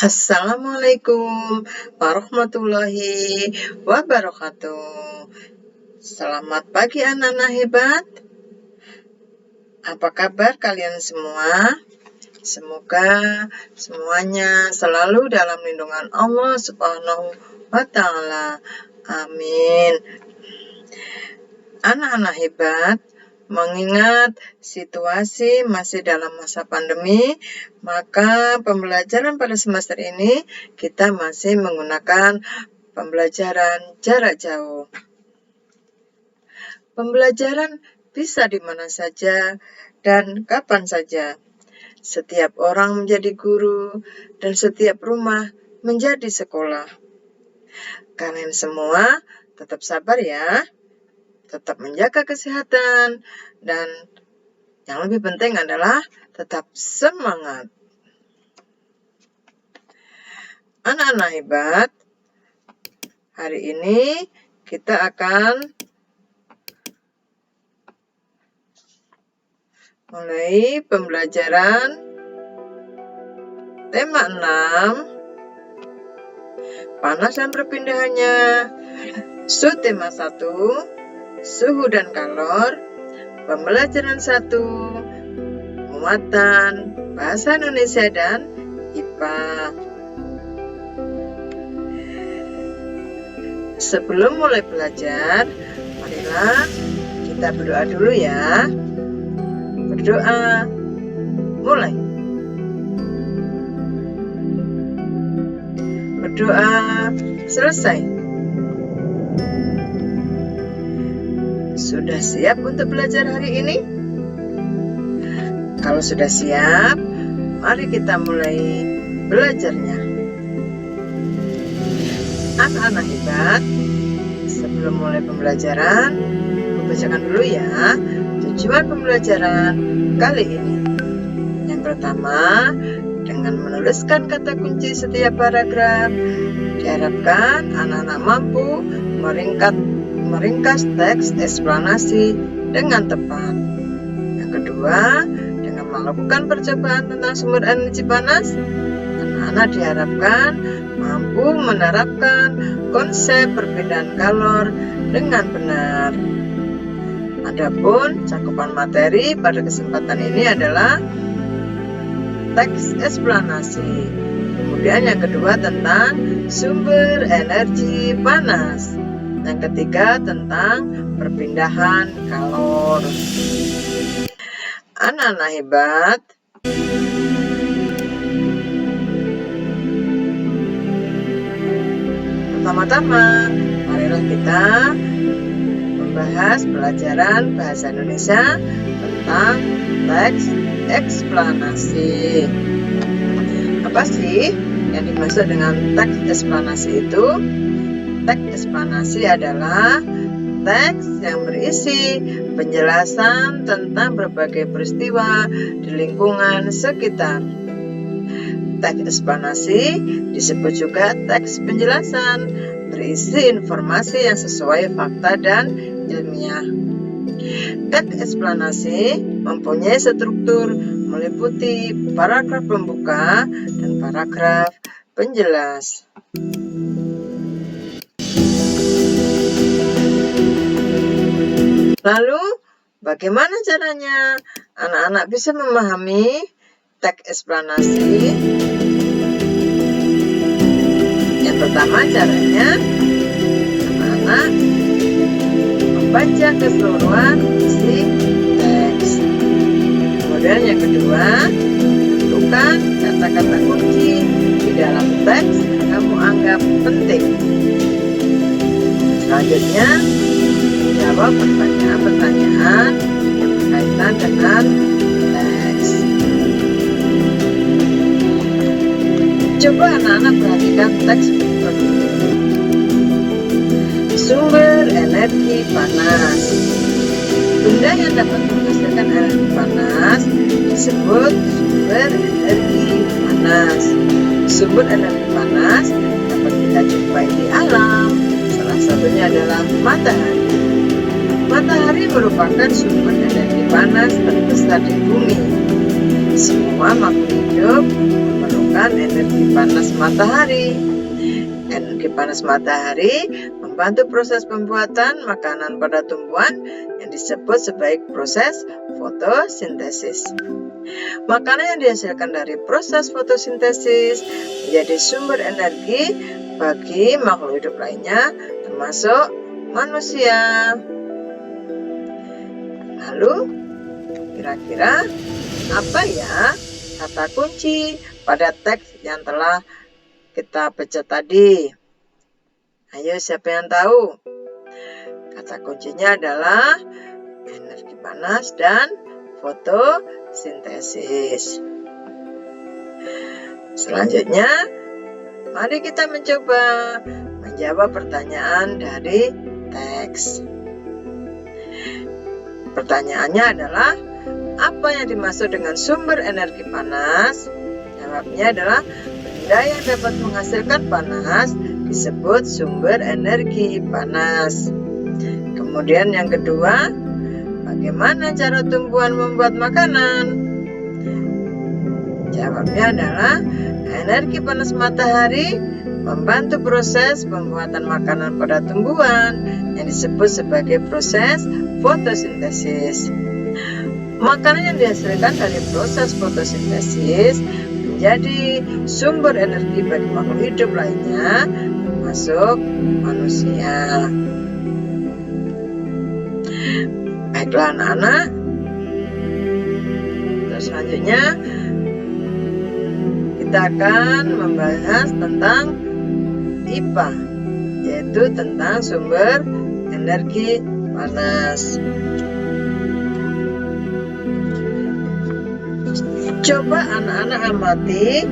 Assalamualaikum warahmatullahi wabarakatuh. Selamat pagi anak-anak hebat. Apa kabar kalian semua? Semoga semuanya selalu dalam lindungan Allah Subhanahu wa Ta'ala. Amin. Anak-anak hebat, mengingat situasi masih dalam masa pandemi, maka pembelajaran pada semester ini kita masih menggunakan pembelajaran jarak jauh. Pembelajaran bisa di mana saja dan kapan saja. Setiap orang menjadi guru dan setiap rumah menjadi sekolah. Kalian semua tetap sabar ya. Tetap menjaga kesehatan, dan yang lebih penting adalah tetap semangat. Anak-anak hebat, hari ini kita akan mulai pembelajaran tema 6, panas dan perpindahannya, subtema 1, suhu dan kalor, pembelajaran 1, muatan, bahasa Indonesia dan IPA. Sebelum mulai belajar, marilah kita berdoa dulu ya. Berdoa, mulai. Berdoa, selesai. Sudah siap untuk belajar hari ini? Kalau sudah siap, mari kita mulai belajarnya. Anak-anak hebat, sebelum mulai pembelajaran, bacakan dulu ya tujuan pembelajaran kali ini. Yang pertama, dengan menuliskan kata kunci setiap paragraf, diharapkan anak-anak mampu meringkas teks eksplanasi dengan tepat. Yang kedua, dengan melakukan percobaan tentang sumber energi panas, anak-anak diharapkan mampu menerapkan konsep perpindahan kalor dengan benar. Adapun cakupan materi pada kesempatan ini adalah teks eksplanasi. Kemudian yang kedua tentang sumber energi panas. Yang ketiga tentang perpindahan kalor. Anak-anak hebat, pertama-tama marilah kita membahas pelajaran bahasa Indonesia tentang teks eksplanasi. Apa sih yang dimaksud dengan teks eksplanasi itu? Teks eksplanasi adalah teks yang berisi penjelasan tentang berbagai peristiwa di lingkungan sekitar. Teks eksplanasi disebut juga teks penjelasan, berisi informasi yang sesuai fakta dan ilmiah. Teks eksplanasi mempunyai struktur meliputi paragraf pembuka dan paragraf penjelas. Lalu, bagaimana caranya anak-anak bisa memahami teks eksplanasi? Yang pertama caranya, anak-anak membaca keseluruhan isi teks. Kemudian yang kedua, tentukan kata-kata kunci di dalam teks yang kamu anggap penting. Selanjutnya, jawab pertanyaan-pertanyaan yang berkaitan dengan teks. Coba anak-anak perhatikan teks berikut. Sumber energi panas. Benda yang dapat menghasilkan energi panas disebut sumber energi panas. Sumber energi panas dapat kita jumpai di alam. Salah satunya adalah matahari. Matahari merupakan sumber energi panas terbesar di bumi. Semua makhluk hidup memerlukan merupakan energi panas matahari. Energi panas matahari membantu proses pembuatan makanan pada tumbuhan yang disebut sebagai proses fotosintesis. Makanan yang dihasilkan dari proses fotosintesis menjadi sumber energi bagi makhluk hidup lainnya, termasuk manusia. Lalu, kira-kira apa ya kata kunci pada teks yang telah kita baca tadi? Ayo, siapa yang tahu? Kata kuncinya adalah energi panas dan fotosintesis. Selanjutnya, mari kita mencoba menjawab pertanyaan dari teks. Pertanyaannya adalah, apa yang dimaksud dengan sumber energi panas? Jawabnya adalah, benda yang dapat menghasilkan panas disebut sumber energi panas. Kemudian yang kedua, bagaimana cara tumbuhan membuat makanan? Jawabnya adalah, energi panas matahari membantu proses pembuatan makanan pada tumbuhan yang disebut sebagai proses fotosintesis. Makanan yang dihasilkan dari proses fotosintesis menjadi sumber energi bagi makhluk hidup lainnya, termasuk manusia. Baiklah anak-anak, terus selanjutnya kita akan membahas tentang IPA, yaitu tentang sumber energi panas. Coba anak-anak amati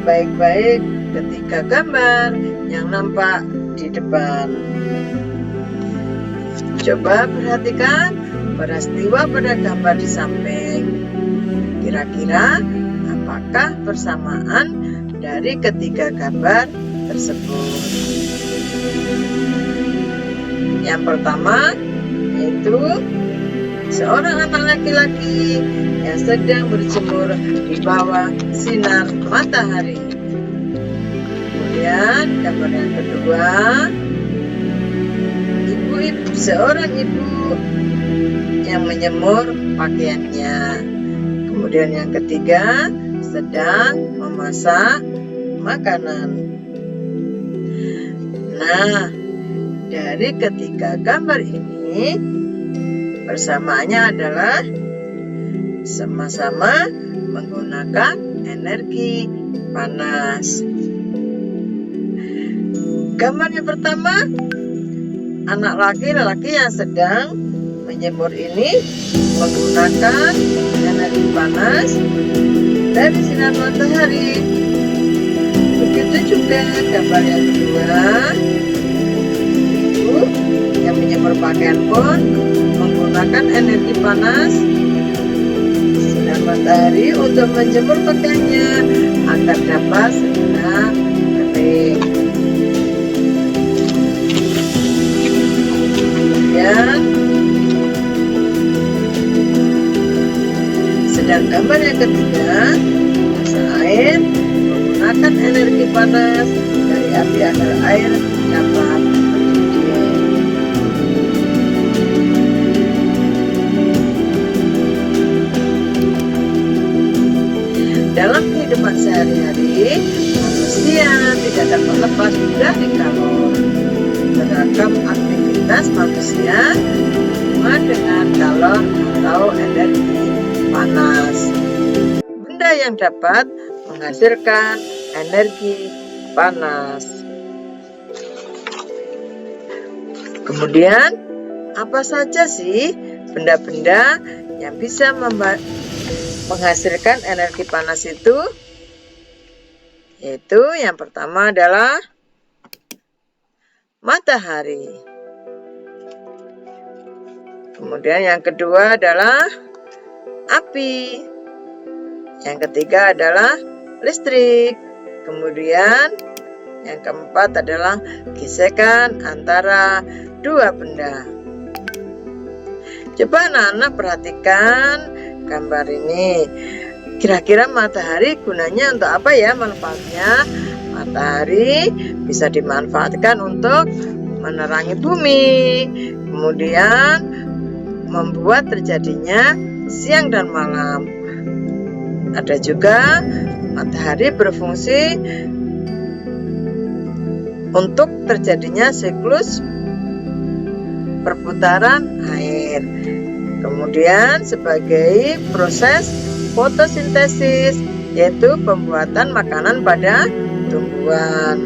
baik-baik ketiga gambar yang nampak di depan. Coba perhatikan peristiwa pada gambar di samping. Kira-kira apakah persamaan dari ketiga gambar tersebut? Yang pertama yaitu seorang anak laki-laki yang sedang berjemur di bawah sinar matahari. Kemudian gambar yang kedua, seorang ibu yang menyemur pakaiannya. Kemudian yang ketiga, sedang memasak makanan. Nah, dari ketiga gambar ini, persamaannya adalah sama-sama menggunakan energi panas. Gambar yang pertama, anak laki-laki yang sedang menjemur ini menggunakan energi panas dari sinar matahari. Begitu juga gambar yang kedua, ibu yang menyemur pakaian pun menggunakan energi panas sinar matahari untuk menjemur pakaiannya agar dapat segera kering. Kemudian sedang gambar yang ketiga, masak air menggunakan energi panas dari api agar air dapat mendidih. Dalam kehidupan sehari-hari, manusia tidak dapat lepas dari kalor. Beragam aktivitas manusia berhubungan dengan kalor atau energi panas. Benda yang dapat menghasilkan energi panas. Kemudian, apa saja sih benda-benda yang bisa menghasilkan energi panas itu? Yaitu yang pertama adalah matahari. Kemudian yang kedua adalah api. Yang ketiga adalah listrik. Kemudian yang keempat adalah gesekan antara dua benda. Coba anak-anak perhatikan gambar ini. Kira-kira matahari gunanya untuk apa ya manfaatnya? Matahari bisa dimanfaatkan untuk menerangi bumi, kemudian membuat terjadinya siang dan malam. Ada juga matahari berfungsi untuk terjadinya siklus perputaran air. Kemudian sebagai proses fotosintesis, yaitu pembuatan makanan pada tumbuhan.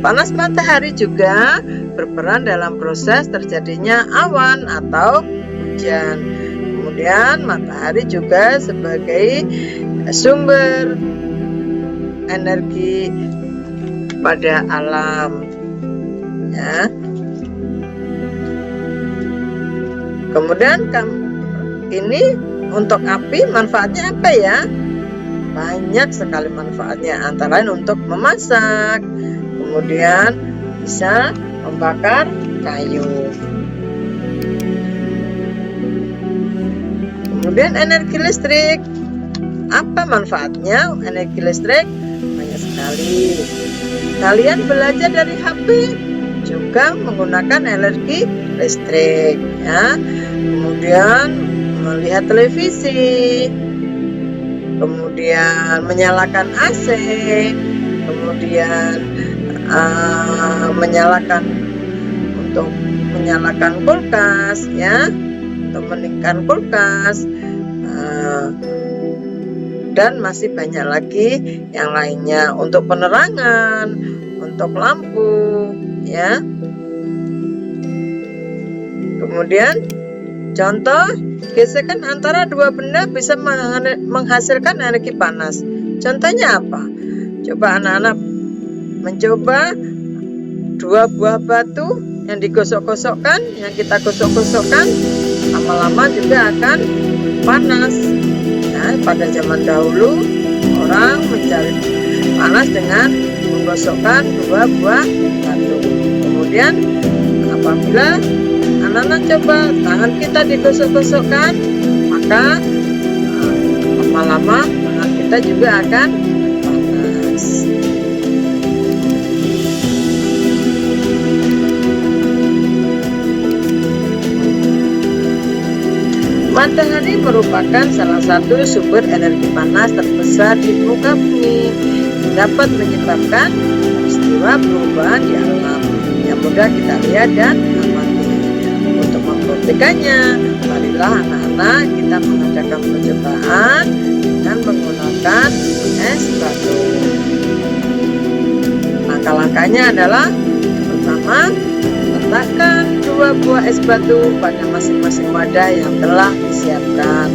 Panas matahari juga berperan dalam proses terjadinya awan atau hujan. Kemudian matahari juga sebagai sumber energi pada alam, ya. Kemudian ini untuk api manfaatnya apa ya? Banyak sekali manfaatnya, antara lain untuk memasak, kemudian bisa membakar kayu. Kemudian energi listrik, apa manfaatnya energi listrik? Banyak sekali. Kalian belajar dari HP juga menggunakan energi listrik, ya. Kemudian melihat televisi, kemudian menyalakan AC, kemudian menyalakan kulkas, ya, untuk meningkatkan kulkas, dan masih banyak lagi yang lainnya untuk penerangan, untuk lampu, ya. Kemudian contoh gesekan antara dua benda bisa menghasilkan energi panas. Contohnya apa? Coba anak-anak mencoba dua buah batu yang digosok-gosokkan, yang kita gosok-gosokkan, lama-lama juga akan panas. Nah, pada zaman dahulu orang mencari panas dengan menggosokkan dua buah batu. Kemudian apabila anak-anak coba tangan kita digosok-gosokkan, maka lama-lama tangan kita juga akan panas. Matahari merupakan salah satu sumber energi panas terbesar di muka bumi, dapat menyebabkan peristiwa perubahan di alam yang mudah kita lihat dan amati. Untuk membuktikannya, marilah anak-anak kita mengadakan percobaan dengan menggunakan es batu. Langkah-langkahnya adalah yang pertama, letakkan dua buah es batu pada masing-masing wadah yang telah disiapkan.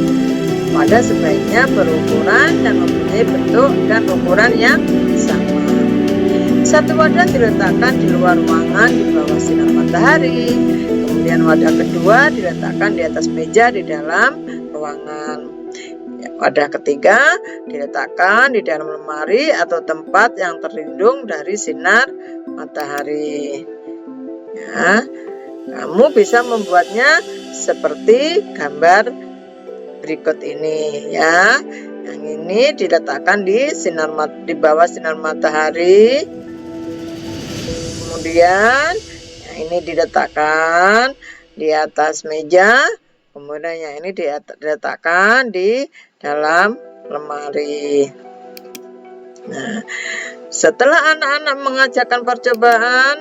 Wadah sebaiknya berukuran dan mempunyai bentuk dan ukuran yang sama. Satu wadah diletakkan di luar ruangan di bawah sinar matahari. Kemudian wadah kedua diletakkan di atas meja di dalam ruangan. Wadah ketiga diletakkan di dalam lemari atau tempat yang terlindung dari sinar matahari. Ya, kamu bisa membuatnya seperti gambar berikut ini, ya. Yang ini diletakkan di bawah sinar matahari. Kemudian yang ini diletakkan di atas meja. Kemudian yang ini diletakkan di dalam lemari. Nah, setelah anak-anak mengerjakan percobaan,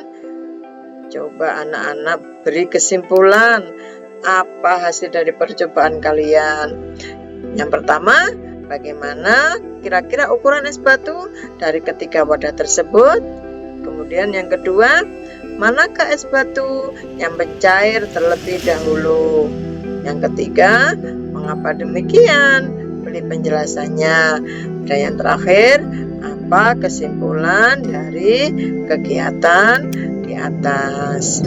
coba anak-anak beri kesimpulan apa hasil dari percobaan kalian. Yang pertama, bagaimana kira-kira ukuran es batu dari ketiga wadah tersebut? Kemudian yang kedua, manakah es batu yang mencair terlebih dahulu? Yang ketiga, mengapa demikian? Beri penjelasannya. Dan yang terakhir, apa kesimpulan dari kegiatan di atas?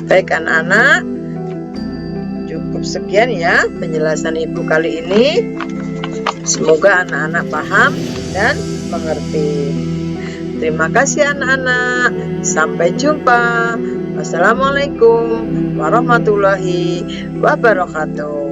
Baik anak-anak, cukup sekian ya penjelasan ibu kali ini. Semoga anak-anak paham dan mengerti. Terima kasih anak-anak. Sampai jumpa. Wassalamualaikum warahmatullahi wabarakatuh.